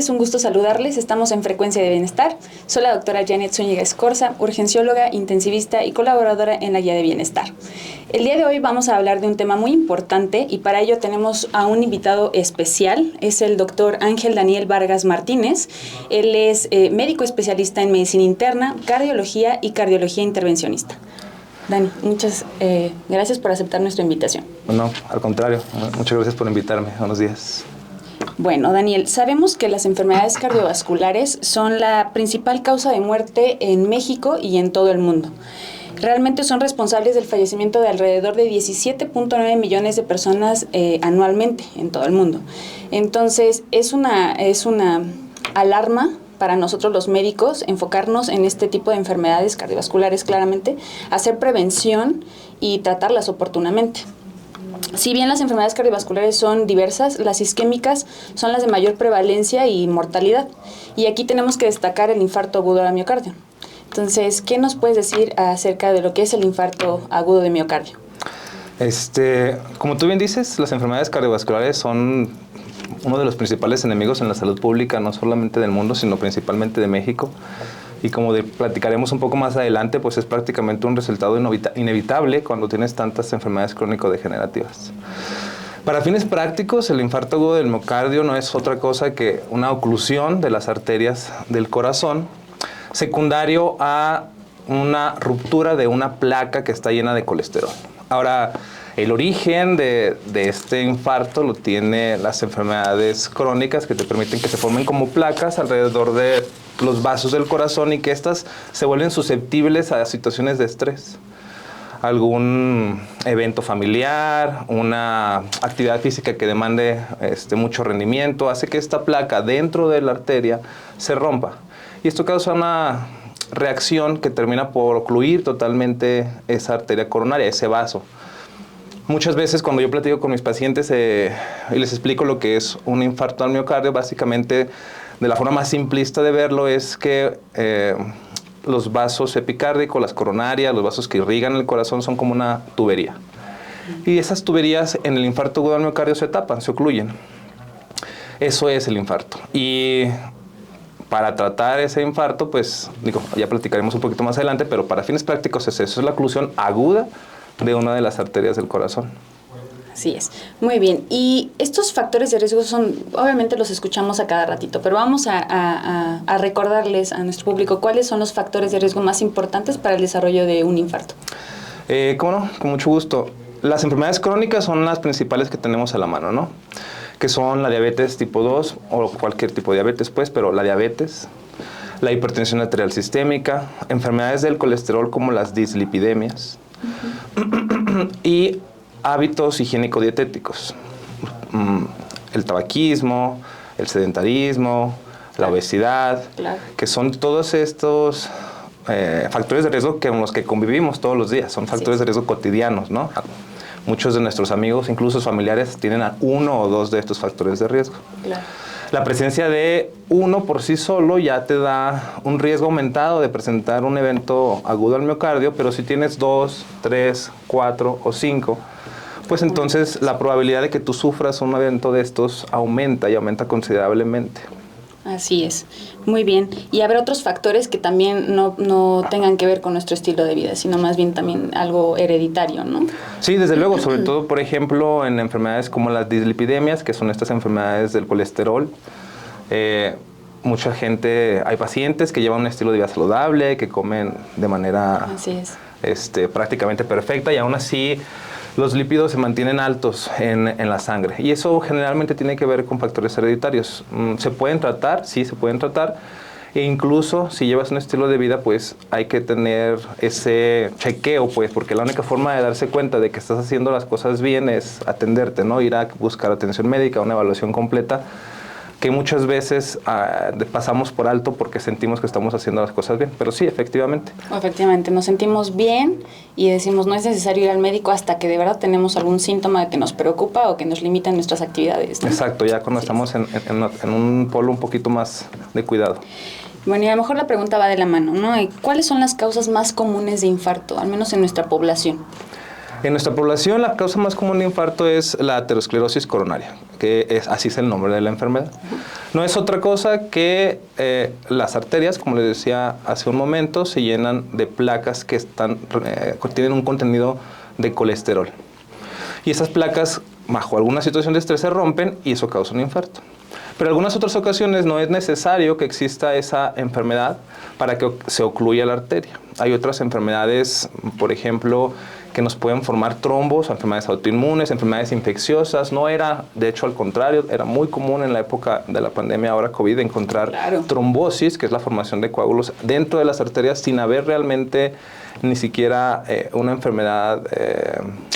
tardes, un gusto saludarles. Estamos en Frecuencia de Bienestar. Soy la doctora Janet Zúñiga Escorza, urgencióloga, intensivista y colaboradora en la Guía de Bienestar. El día de hoy vamos a hablar de un tema muy importante y para ello tenemos a un invitado especial. Es el doctor Ángel Daniel Vargas Martínez. Él es médico especialista en medicina interna, cardiología y cardiología intervencionista. Dani, muchas gracias por aceptar nuestra invitación. No, al contrario, muchas gracias por invitarme. Buenos días. Bueno, Daniel, sabemos que las enfermedades cardiovasculares son la principal causa de muerte en México y en todo el mundo. Realmente son responsables del fallecimiento de alrededor de 17.9 millones de personas anualmente en todo el mundo. Entonces, es una alarma para nosotros los médicos enfocarnos en este tipo de enfermedades cardiovasculares claramente, hacer prevención y tratarlas oportunamente. Si bien las enfermedades cardiovasculares son diversas, las isquémicas son las de mayor prevalencia y mortalidad. Y aquí tenemos que destacar el infarto agudo al miocardio. Entonces, ¿qué nos puedes decir acerca de lo que es el infarto agudo de miocardio? Como tú bien dices, las enfermedades cardiovasculares son uno de los principales enemigos en la salud pública, no solamente del mundo, sino principalmente de México. Y como platicaremos un poco más adelante, pues es prácticamente un resultado inevitable cuando tienes tantas enfermedades crónico-degenerativas. Para fines prácticos, el infarto agudo del miocardio no es otra cosa que una oclusión de las arterias del corazón, secundario a una ruptura de una placa que está llena de colesterol. Ahora, el origen de este infarto lo tiene las enfermedades crónicas que te permiten que se formen como placas alrededor de los vasos del corazón y que estas se vuelven susceptibles a situaciones de estrés. Algún evento familiar, una actividad física que demande mucho rendimiento, hace que esta placa dentro de la arteria se rompa. Y esto causa una reacción que termina por ocluir totalmente esa arteria coronaria, ese vaso. Muchas veces cuando yo platico con mis pacientes y les explico lo que es un infarto al miocardio, básicamente de la forma más simplista de verlo es que los vasos epicárdicos, las coronarias, los vasos que irrigan el corazón son como una tubería. Y esas tuberías en el infarto agudo al miocardio se tapan, se ocluyen. Eso es el infarto. Y para tratar ese infarto, pues, ya platicaremos un poquito más adelante, pero para fines prácticos es eso, es la oclusión aguda de una de las arterias del corazón. Así es. Muy bien. Y estos factores de riesgo obviamente los escuchamos a cada ratito, pero vamos a recordarles a nuestro público cuáles son los factores de riesgo más importantes para el desarrollo de un infarto. ¿Cómo no? Con mucho gusto. Las enfermedades crónicas son las principales que tenemos a la mano, ¿no? Que son la diabetes tipo 2 o cualquier tipo de diabetes, pues, pero la diabetes, la hipertensión arterial sistémica, enfermedades del colesterol como las dislipidemias, y hábitos higiénico-dietéticos, el tabaquismo, el sedentarismo, la obesidad, que son todos estos factores de riesgo con los que convivimos todos los días, son factores de riesgo cotidianos, ¿no? Muchos de nuestros amigos, incluso familiares, tienen uno o dos de estos factores de riesgo. Claro. La presencia de uno por sí solo ya te da un riesgo aumentado de presentar un evento agudo al miocardio, pero si tienes 2, 3, 4 o 5, pues entonces la probabilidad de que tú sufras un evento de estos aumenta y aumenta considerablemente. Así es. Muy bien. Y habrá otros factores que también no tengan que ver con nuestro estilo de vida, sino más bien también algo hereditario, ¿no? Sí, desde luego, sobre todo, por ejemplo, en enfermedades como las dislipidemias, que son estas enfermedades del colesterol. Mucha gente, hay pacientes que llevan un estilo de vida saludable, que comen de manera prácticamente perfecta y aún así los lípidos se mantienen altos en la sangre. Y eso generalmente tiene que ver con factores hereditarios. ¿Se pueden tratar? Sí, se pueden tratar. E incluso si llevas un estilo de vida, pues hay que tener ese chequeo, pues, porque la única forma de darse cuenta de que estás haciendo las cosas bien es atenderte, ¿no? Ir a buscar atención médica, una evaluación completa, que muchas veces pasamos por alto porque sentimos que estamos haciendo las cosas bien. Pero sí, efectivamente. Efectivamente, nos sentimos bien y decimos no es necesario ir al médico hasta que de verdad tenemos algún síntoma que nos preocupa o que nos limita en nuestras actividades, ¿no? Exacto, ya cuando estamos en un polo un poquito más de cuidado. Bueno, y a lo mejor la pregunta va de la mano, ¿no? ¿Cuáles son las causas más comunes de infarto, al menos en nuestra población? En nuestra población, la causa más común de infarto es la aterosclerosis coronaria, así es el nombre de la enfermedad. No es otra cosa que las arterias, como les decía hace un momento, se llenan de placas que tienen un contenido de colesterol. Y esas placas, bajo alguna situación de estrés, se rompen y eso causa un infarto. Pero en algunas otras ocasiones no es necesario que exista esa enfermedad para que se ocluya la arteria. Hay otras enfermedades, por ejemplo, que nos pueden formar trombos, enfermedades autoinmunes, enfermedades infecciosas. No era, de hecho, al contrario, era muy común en la época de la pandemia, ahora COVID, encontrar trombosis, que es la formación de coágulos dentro de las arterias sin haber realmente ni siquiera una enfermedad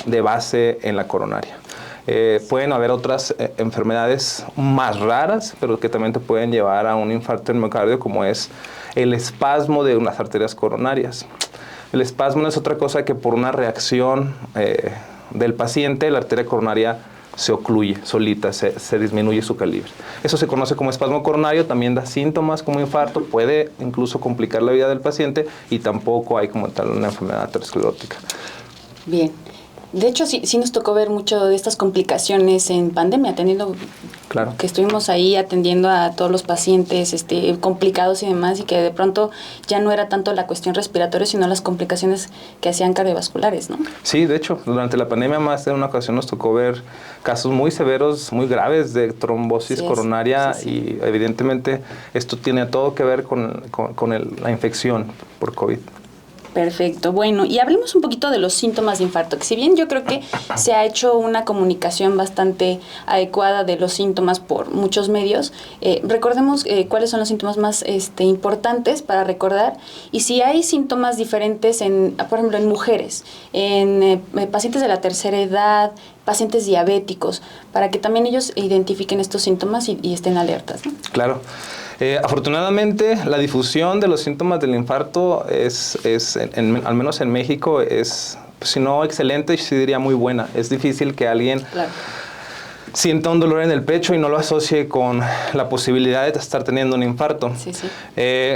de base en la coronaria. Pueden haber otras enfermedades más raras, pero que también te pueden llevar a un infarto del miocardio, como es el espasmo de unas arterias coronarias. El espasmo no es otra cosa que por una reacción del paciente, la arteria coronaria se ocluye solita, se disminuye su calibre. Eso se conoce como espasmo coronario, también da síntomas como infarto, puede incluso complicar la vida del paciente y tampoco hay como tal una enfermedad aterosclerótica. Bien. De hecho, sí nos tocó ver mucho de estas complicaciones en pandemia, que estuvimos ahí atendiendo a todos los pacientes complicados y demás, y que de pronto ya no era tanto la cuestión respiratoria, sino las complicaciones que hacían cardiovasculares, ¿no? Sí, de hecho, durante la pandemia más de una ocasión nos tocó ver casos muy severos, muy graves de trombosis coronaria y evidentemente esto tiene todo que ver con la infección por COVID. Perfecto. Bueno, y hablemos un poquito de los síntomas de infarto, que si bien yo creo que se ha hecho una comunicación bastante adecuada de los síntomas por muchos medios, recordemos cuáles son los síntomas más importantes para recordar, y si hay síntomas diferentes, por ejemplo, en mujeres, en pacientes de la tercera edad, pacientes diabéticos, para que también ellos identifiquen estos síntomas y estén alertas, ¿no? Claro. Afortunadamente, la difusión de los síntomas del infarto al menos en México, es, si no excelente, sí diría muy buena. Es difícil que alguien sienta un dolor en el pecho y no lo asocie con la posibilidad de estar teniendo un infarto.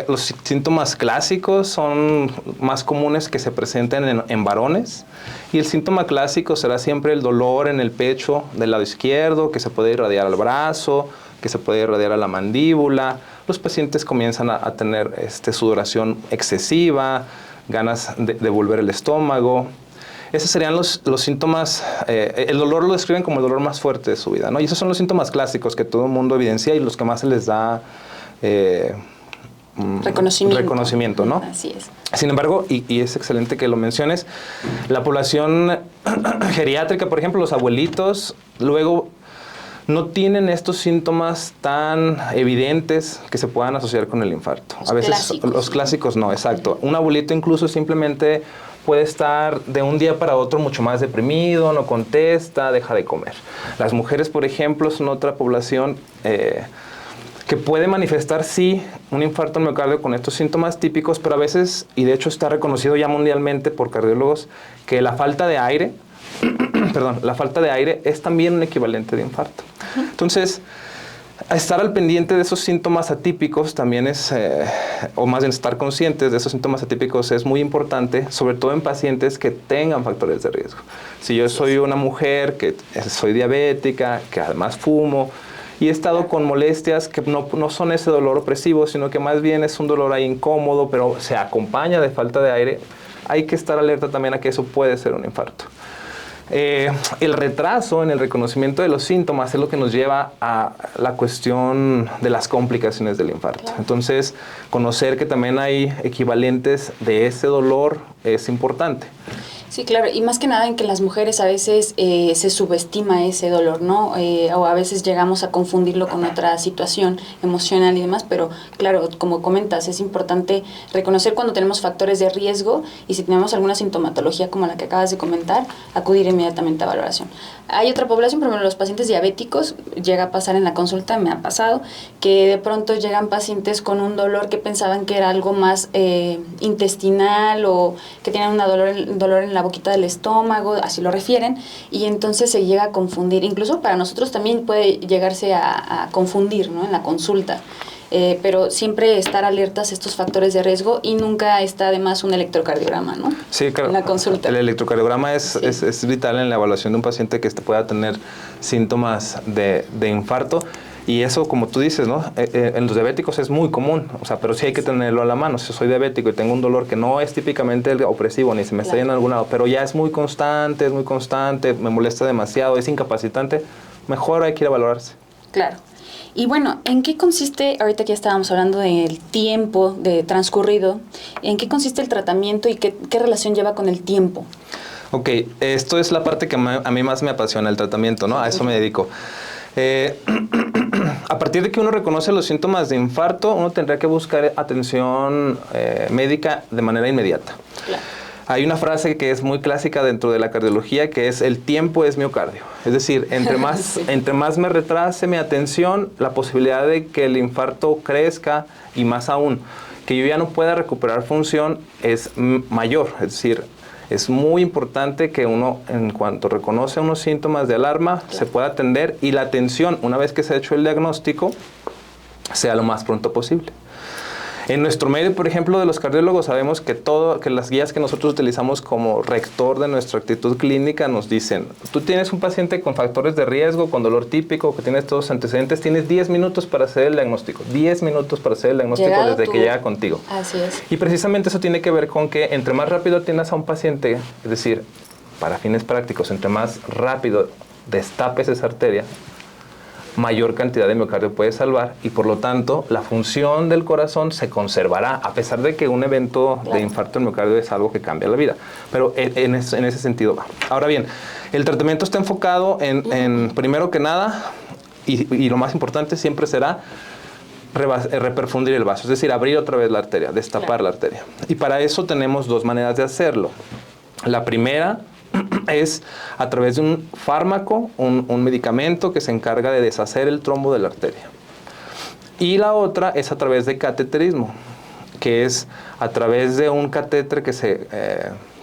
Los síntomas clásicos son más comunes que se presenten en varones, y el síntoma clásico será siempre el dolor en el pecho del lado izquierdo, que se puede irradiar al brazo, que se puede irradiar a la mandíbula. Los pacientes comienzan a tener sudoración excesiva, ganas de volver el estómago. Esos serían los síntomas. El dolor lo describen como el dolor más fuerte de su vida, ¿no? Y esos son los síntomas clásicos que todo el mundo evidencia y los que más se les da reconocimiento, ¿no? Así es. Sin embargo, y es excelente que lo menciones, la población geriátrica, por ejemplo, los abuelitos, luego no tienen estos síntomas tan evidentes que se puedan asociar con el infarto. A veces los clásicos no, exacto. Un abuelito incluso simplemente puede estar de un día para otro mucho más deprimido, no contesta, deja de comer. Las mujeres, por ejemplo, son otra población que puede manifestar, sí, un infarto al miocardio con estos síntomas típicos, pero a veces, y de hecho está reconocido ya mundialmente por cardiólogos, que la falta de aire, la falta de aire es también un equivalente de infarto. Entonces, estar al pendiente de esos síntomas atípicos también es, o más bien estar conscientes de esos síntomas atípicos es muy importante, sobre todo en pacientes que tengan factores de riesgo. Si yo soy una mujer que soy diabética, que además fumo, y he estado con molestias que no son ese dolor opresivo, sino que más bien es un dolor ahí incómodo, pero se acompaña de falta de aire, hay que estar alerta también a que eso puede ser un infarto. El retraso en el reconocimiento de los síntomas es lo que nos lleva a la cuestión de las complicaciones del infarto. Entonces, conocer que también hay equivalentes de ese dolor es importante. Sí, claro, y más que nada en que las mujeres a veces se subestima ese dolor, ¿no? O a veces llegamos a confundirlo con otra situación emocional y demás, pero claro, como comentas, es importante reconocer cuando tenemos factores de riesgo y si tenemos alguna sintomatología como la que acabas de comentar, acudir inmediatamente a valoración. Hay otra población, por ejemplo, los pacientes diabéticos, llega a pasar en la consulta, me ha pasado, que de pronto llegan pacientes con un dolor que pensaban que era algo más intestinal o que tenían un dolor en la boquita del estómago, así lo refieren, y entonces se llega a confundir. Incluso para nosotros también puede llegarse a confundir, ¿no? En la consulta. pero siempre estar alertas a estos factores de riesgo y nunca está de más un electrocardiograma, ¿no? Sí, claro. En la consulta. El electrocardiograma Sí. es vital en la evaluación de un paciente que pueda tener síntomas de infarto. Y eso, como tú dices, ¿no? En los diabéticos es muy común, o sea, pero sí hay que tenerlo a la mano. Si soy diabético y tengo un dolor que no es típicamente opresivo, ni se me está yendo a algún lado, pero ya es muy constante, me molesta demasiado, es incapacitante, mejor hay que ir a valorarse. Claro. Y bueno, ¿en qué consiste, ahorita que ya estábamos hablando del tiempo de transcurrido, en qué consiste el tratamiento y qué relación lleva con el tiempo? Ok, esto es la parte que a mí más me apasiona, el tratamiento, ¿no? A eso me dedico. A partir de que uno reconoce los síntomas de infarto, uno tendría que buscar atención médica de manera inmediata. Claro. Hay una frase que es muy clásica dentro de la cardiología, que es: el tiempo es miocardio. Es decir, Sí. entre más me retrase mi atención, la posibilidad de que el infarto crezca, y más aún, que yo ya no pueda recuperar función, es mayor. Es decir, es muy importante que uno, en cuanto reconoce unos síntomas de alarma, se pueda atender, y la atención, una vez que se ha hecho el diagnóstico, sea lo más pronto posible. En nuestro medio, por ejemplo, de los cardiólogos, sabemos que las guías que nosotros utilizamos como rector de nuestra actitud clínica nos dicen: tú tienes un paciente con factores de riesgo, con dolor típico, que tienes todos los antecedentes, tienes 10 minutos para hacer el diagnóstico. 10 minutos para hacer el diagnóstico desde que llega contigo. Así es. Y precisamente eso tiene que ver con que entre más rápido atiendas a un paciente, es decir, para fines prácticos, entre más rápido destapes esa arteria, mayor cantidad de miocardio puede salvar, y por lo tanto la función del corazón se conservará, a pesar de que un evento de infarto del miocardio es algo que cambia la vida. Pero en ese sentido va. Ahora bien, el tratamiento está enfocado en primero que nada, y lo más importante siempre será reperfundir el vaso, es decir, abrir otra vez la arteria, destapar la arteria. Y para eso tenemos dos maneras de hacerlo. La primera es a través de un fármaco, un medicamento que se encarga de deshacer el trombo de la arteria. Y la otra es a través de cateterismo, que es a través de un catéter que se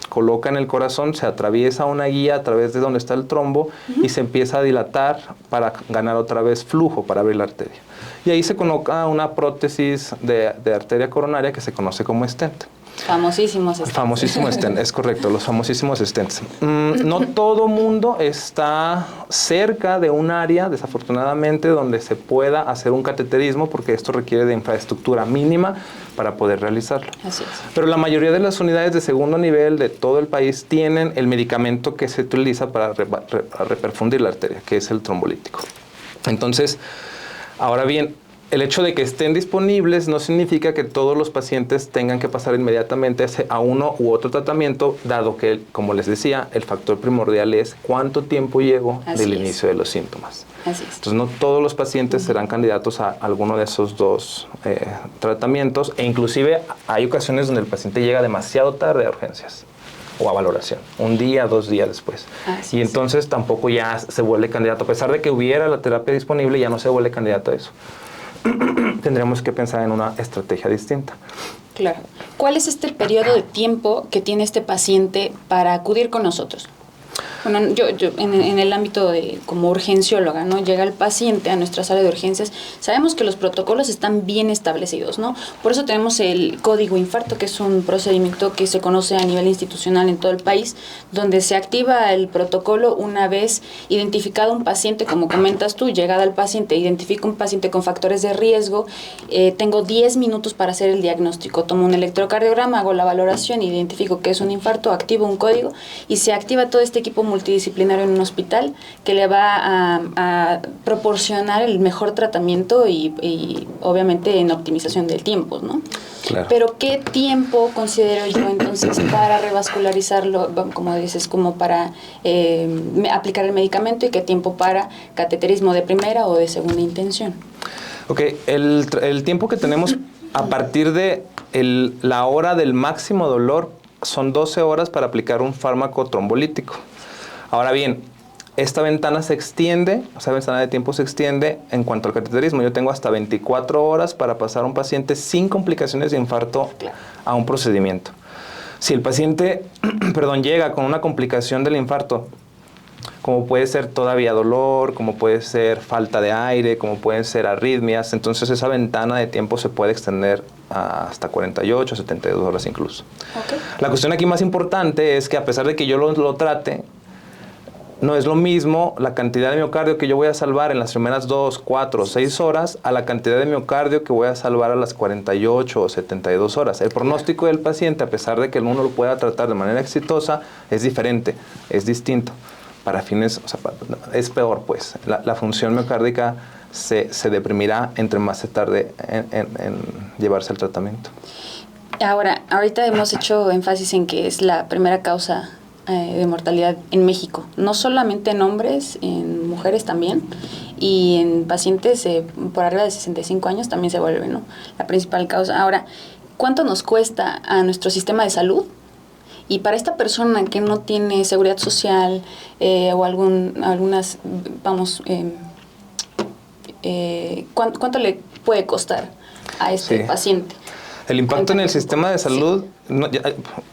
coloca en el corazón, se atraviesa una guía a través de donde está el trombo y se empieza a dilatar para ganar otra vez flujo, para abrir la arteria. Y ahí se coloca una prótesis de arteria coronaria que se conoce como stent. Famosísimos stents. Famosísimo stent, es correcto, los famosísimos stents. No todo mundo está cerca de un área, desafortunadamente, donde se pueda hacer un cateterismo, porque esto requiere de infraestructura mínima para poder realizarlo. Así es. Pero la mayoría de las unidades de segundo nivel de todo el país tienen el medicamento que se utiliza para reperfundir la arteria, que es el trombolítico. Entonces, ahora bien, el hecho de que estén disponibles no significa que todos los pacientes tengan que pasar inmediatamente a uno u otro tratamiento, dado que, como les decía, el factor primordial es cuánto tiempo llevo del inicio de los síntomas. Así es. Entonces, no todos los pacientes serán candidatos a alguno de esos dos tratamientos, e inclusive hay ocasiones donde el paciente llega demasiado tarde a urgencias o a valoración, un día, 2 días después. Así y es. entonces tampoco ya se vuelve candidato, a pesar de que hubiera la terapia disponible, ya no se vuelve candidato a eso. Tendríamos que pensar en una estrategia distinta. Claro. ¿Cuál es este periodo de tiempo que tiene este paciente para acudir con nosotros? Bueno, yo en el ámbito de como urgencióloga, ¿no? Llega el paciente a nuestra sala de urgencias, sabemos que los protocolos están bien establecidos, ¿no? Por eso tenemos el código infarto, que es un procedimiento que se conoce a nivel institucional en todo el país, donde se activa el protocolo una vez identificado un paciente, como comentas tú, llegada al paciente, identifico un paciente con factores de riesgo, tengo 10 minutos para hacer el diagnóstico, tomo un electrocardiograma, hago la valoración, identifico que es un infarto, activo un código y se activa todo este equipo multidisciplinario en un hospital que le va a proporcionar el mejor tratamiento y obviamente en optimización del tiempo, ¿no? Claro. Pero ¿qué tiempo considero yo entonces para revascularizarlo, como dices, como para aplicar el medicamento, y qué tiempo para cateterismo de primera o de segunda intención? Ok, el tiempo que tenemos a partir de la hora del máximo dolor son 12 horas para aplicar un fármaco trombolítico. Ahora bien, esta ventana se extiende, esa ventana de tiempo se extiende en cuanto al cateterismo. Yo tengo hasta 24 horas para pasar a un paciente sin complicaciones de infarto a un procedimiento. Si el paciente llega con una complicación del infarto, como puede ser todavía dolor, como puede ser falta de aire, como pueden ser arritmias. Entonces esa ventana de tiempo se puede extender hasta 48, 72 horas incluso. Okay. La cuestión aquí más importante es que a pesar de que yo lo trate, no es lo mismo la cantidad de miocardio que yo voy a salvar en las primeras 2, 4, 6 horas a la cantidad de miocardio que voy a salvar a las 48 o 72 horas. El pronóstico del paciente, a pesar de que uno lo pueda tratar de manera exitosa, es diferente, es distinto. Para fines, o sea, es peor, pues. La función miocárdica se deprimirá entre más se tarde en llevarse el tratamiento. Ahora, ahorita hemos hecho énfasis en que es la primera causa de mortalidad en México, no solamente en hombres, en mujeres también, y en pacientes por arriba de 65 años también se vuelve, ¿no?, la principal causa. Ahora, ¿cuánto nos cuesta a nuestro sistema de salud? Y para esta persona que no tiene seguridad social o algunas, vamos, ¿cuánto le puede costar a este paciente? El impacto en el sistema de salud, sí.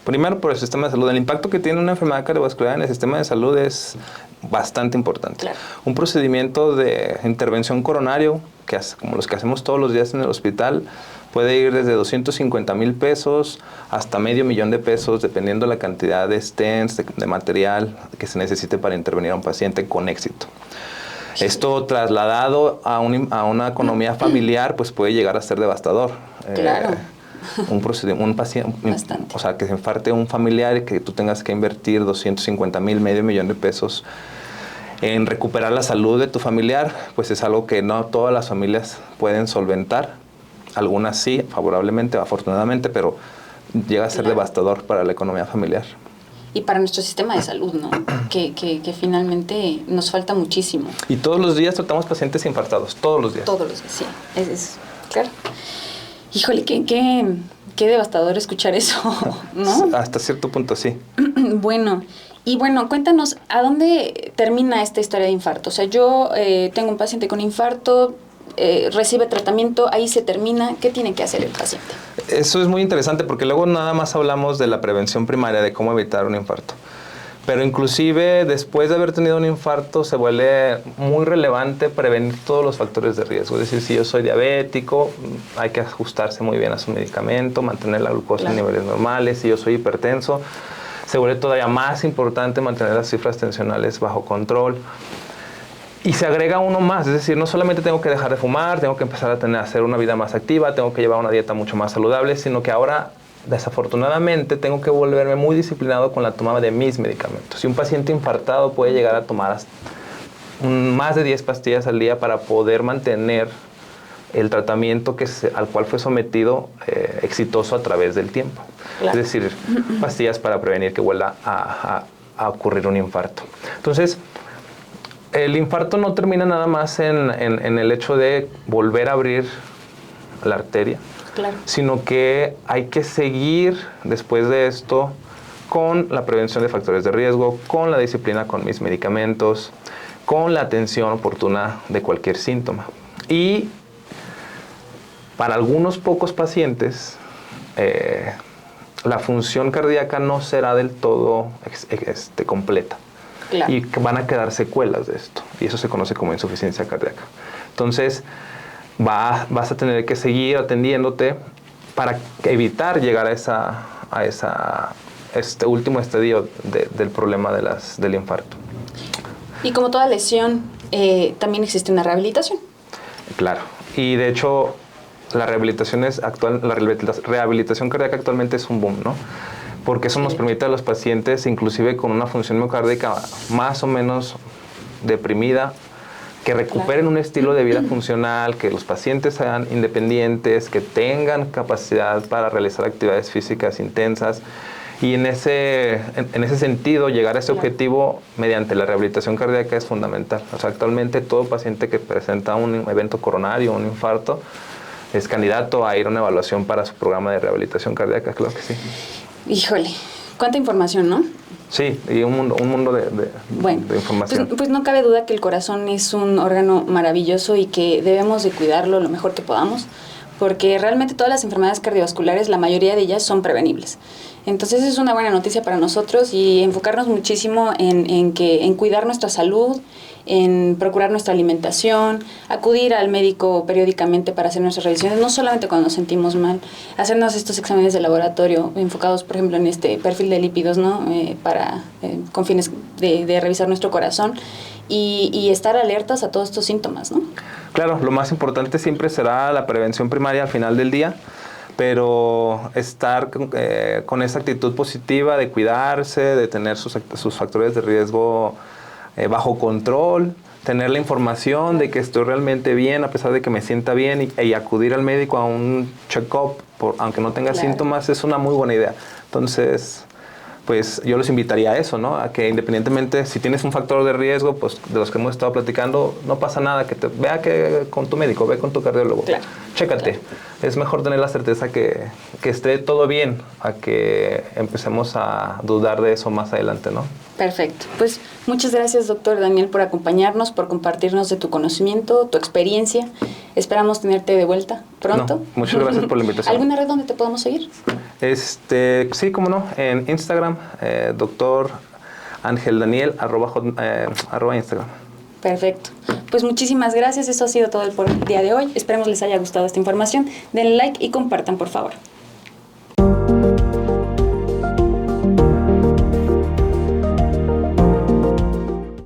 Primero por el sistema de salud, el impacto que tiene una enfermedad cardiovascular en el sistema de salud es bastante importante. Claro. Un procedimiento de intervención coronario, como los que hacemos todos los días en el hospital, puede ir desde 250,000 pesos hasta $500,000 de pesos, dependiendo de la cantidad de stents, de material que se necesite para intervenir a un paciente con éxito. Esto trasladado a una economía familiar, pues puede llegar a ser devastador. Claro. Un paciente, o sea, que se infarte un familiar y que tú tengas que invertir 250,000, $500,000 de pesos en recuperar la salud de tu familiar, pues es algo que no todas las familias pueden solventar. Algunas sí, favorablemente, afortunadamente, pero llega a ser devastador para la economía familiar. Y para nuestro sistema de salud, ¿no? que finalmente nos falta muchísimo. Y todos los días tratamos pacientes infartados, todos los días. Todos los días, sí, es claro. Híjole, qué devastador escuchar eso, ¿no? Hasta cierto punto, sí. Bueno, cuéntanos, ¿a dónde termina esta historia de infarto? O sea, yo tengo un paciente con infarto, recibe tratamiento, ahí se termina. ¿Qué tiene que hacer el paciente? Eso es muy interesante porque luego nada más hablamos de la prevención primaria, de cómo evitar un infarto. Pero inclusive después de haber tenido un infarto se vuelve muy relevante prevenir todos los factores de riesgo. Es decir, si yo soy diabético, hay que ajustarse muy bien a su medicamento, mantener la glucosa en niveles normales. Si yo soy hipertenso, se vuelve todavía más importante mantener las cifras tensionales bajo control. Y se agrega uno más, es decir, no solamente tengo que dejar de fumar, tengo que empezar a hacer una vida más activa, tengo que llevar una dieta mucho más saludable, sino que ahora, desafortunadamente, tengo que volverme muy disciplinado con la toma de mis medicamentos. Si un paciente infartado puede llegar a tomar más de 10 pastillas al día para poder mantener el tratamiento al cual fue sometido exitoso a través del tiempo. Claro. Es decir, pastillas para prevenir que vuelva a ocurrir un infarto. Entonces, el infarto no termina nada más en el hecho de volver a abrir la arteria, claro, sino que hay que seguir después de esto con la prevención de factores de riesgo, con la disciplina con mis medicamentos, con la atención oportuna de cualquier síntoma. Y para algunos pocos pacientes, la función cardíaca no será del todo completa. Claro. Y van a quedar secuelas de esto, y eso se conoce como insuficiencia cardíaca. Entonces, vas a tener que seguir atendiéndote para evitar llegar a este último estadio del problema del infarto. Y como toda lesión, también existe una rehabilitación. Claro, y de hecho, la rehabilitación cardíaca actualmente es un boom, ¿no? Porque eso nos permite a los pacientes, inclusive con una función miocárdica más o menos deprimida, que recuperen un estilo de vida funcional, que los pacientes sean independientes, que tengan capacidad para realizar actividades físicas intensas. Y en ese sentido, llegar a ese objetivo mediante la rehabilitación cardíaca es fundamental. O sea, actualmente todo paciente que presenta un evento coronario, un infarto, es candidato a ir a una evaluación para su programa de rehabilitación cardíaca, claro que sí. Híjole, cuánta información, ¿no? Sí, y un mundo de información. Pues no cabe duda que el corazón es un órgano maravilloso y que debemos de cuidarlo lo mejor que podamos, porque realmente todas las enfermedades cardiovasculares, la mayoría de ellas son prevenibles. Entonces es una buena noticia para nosotros y enfocarnos muchísimo en cuidar nuestra salud, en procurar nuestra alimentación, acudir al médico periódicamente para hacer nuestras revisiones, no solamente cuando nos sentimos mal, hacernos estos exámenes de laboratorio enfocados, por ejemplo, en este perfil de lípidos, ¿no? Con fines de revisar nuestro corazón y estar alertas a todos estos síntomas, ¿no? Claro, lo más importante siempre será la prevención primaria al final del día, pero estar con esa actitud positiva de cuidarse, de tener sus factores de riesgo bajo control, tener la información de que estoy realmente bien a pesar de que me sienta bien y acudir al médico a un check-up, aunque no tenga síntomas, es una muy buena idea. Entonces, pues yo los invitaría a eso, ¿no? A que independientemente, si tienes un factor de riesgo, pues de los que hemos estado platicando, no pasa nada, vea que con tu médico, ve con tu cardiólogo, chécate. Claro. Es mejor tener la certeza que esté todo bien, a que empecemos a dudar de eso más adelante, ¿no? Perfecto. Pues muchas gracias, doctor Daniel, por acompañarnos, por compartirnos de tu conocimiento, tu experiencia. Esperamos tenerte de vuelta pronto. No, muchas gracias por la invitación. ¿Alguna red donde te podamos seguir? Sí, cómo no, en Instagram, doctor Ángel Daniel, arroba Instagram. Perfecto. Pues muchísimas gracias. Eso ha sido todo por el día de hoy. Esperemos les haya gustado esta información. Denle like y compartan, por favor.